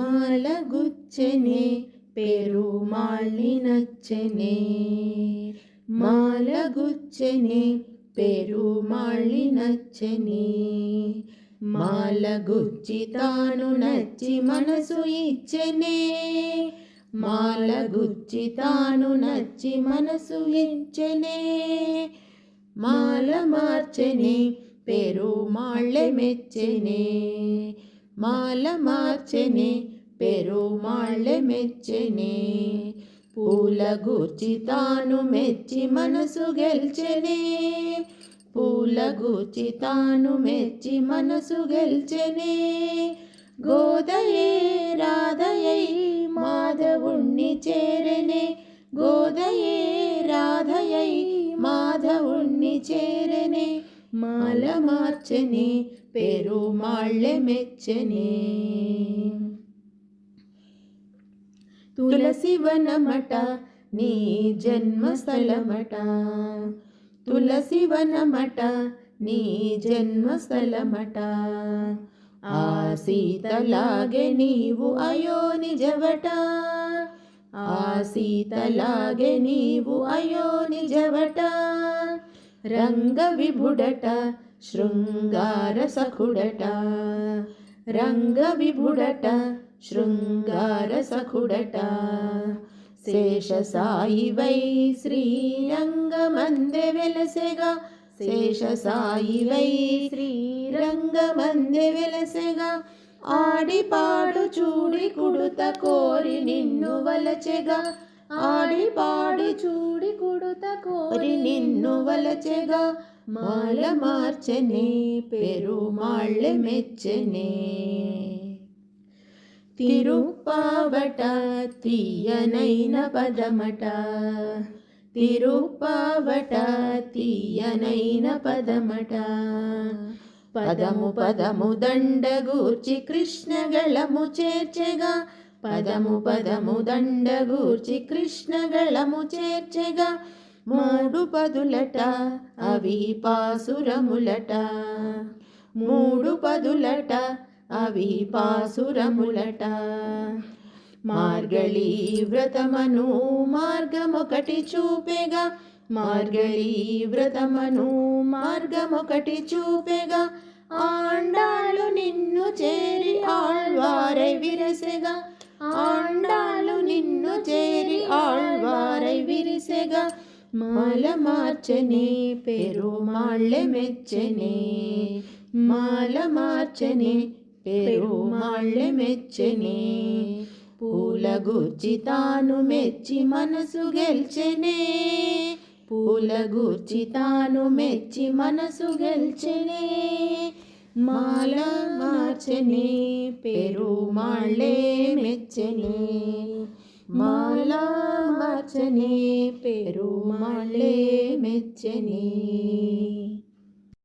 മാലഗുച്ചനെ പെരുമാളിനച്ചനെ മാലഗുച്ചനെ പെരുമാളിനച്ചനെ మాలగుచ్చి తాను నచ్చి మనసు ఇచ్చెనే మాలగుచ్చి తాను నచ్చి మనసు ఇచ్చెనే మాల మార్చెనే పెరుమాళ్ళె మెచ్చెనే మాల మార్చెనే పెరుమాళ్ళె మెచ్చెనే పూల గూర్చి తాను మెచ్చి మనసు గెల్చెనే పూల గూర్చి తాను మెచ్చి మనసు గెల్చెనే గోదయే రాధయై మాధవుణ్ణి చేరెనే గోదయే రాధయై మాధవుణ్ణి చేరెనే మాల మార్చెనే పెరుమాళ్ళె మెచ్చెనే తులసివనమట నీ జన్మస్థలమట తులసివనమట నీ జన్మస్థలమట ఆ సీతలాగే నీవు అయో నిజవట ఆ సీతలాగే నీవు అయో నిజవట రంగ విభుడట శృంగార సఖుడట రంగ విభుడట శృంగార సఖుడట శేషసాయివై శ్రీరంగమందె వెలసెగా శేషసాయివై శ్రీరంగమందె వెలసెగా ఆడి పాడు చూడి కుడుత కోరి నిన్ను వలచెగా ఆడి పాడి చూడి కుడుత కోరి నిన్ను వలచెగా మాల మార్చెనే పెరుమాళ్ళె మెచ్చెనే తిరుప్పావట తీయనైన పదమట తిరుప్పావట తీయనైన పదమట పదము పదము దండగూర్చి కృష్ణగళము చేర్చెగా పదము పదము దండగూర్చి కృష్ణగళము చేర్చెగా మూడు పదులట అవి పాసురములట మూడు పదులట అవి పాసురములట మార్గళీ వ్రతమను మార్గమొకటి చూపెగా మార్గళీ వ్రతమను మార్గమొకటి చూపెగా ఆండాళ్ళు నిన్ను చేరి ఆళ్వారై విరసెగా ఆండాళ్ళు నిన్ను చేరి ఆళ్వారై విరిసెగా మాల మార్చెనే పెరుమాళ్ళె మెచ్చెనే మాల మార్చెనే పెరుమాళ్ళె మెచ్చెనే పూల గూర్చి తాను మెచ్చి మనసు గెల్చెనే పూల గూర్చి తాను మెచ్చి మనసు గెల్చెనే మాల మార్చెనే పెరుమాళ్ళె మెచ్చెనే మాల మార్చెనే పెరుమాళ్ళె మెచ్చెనే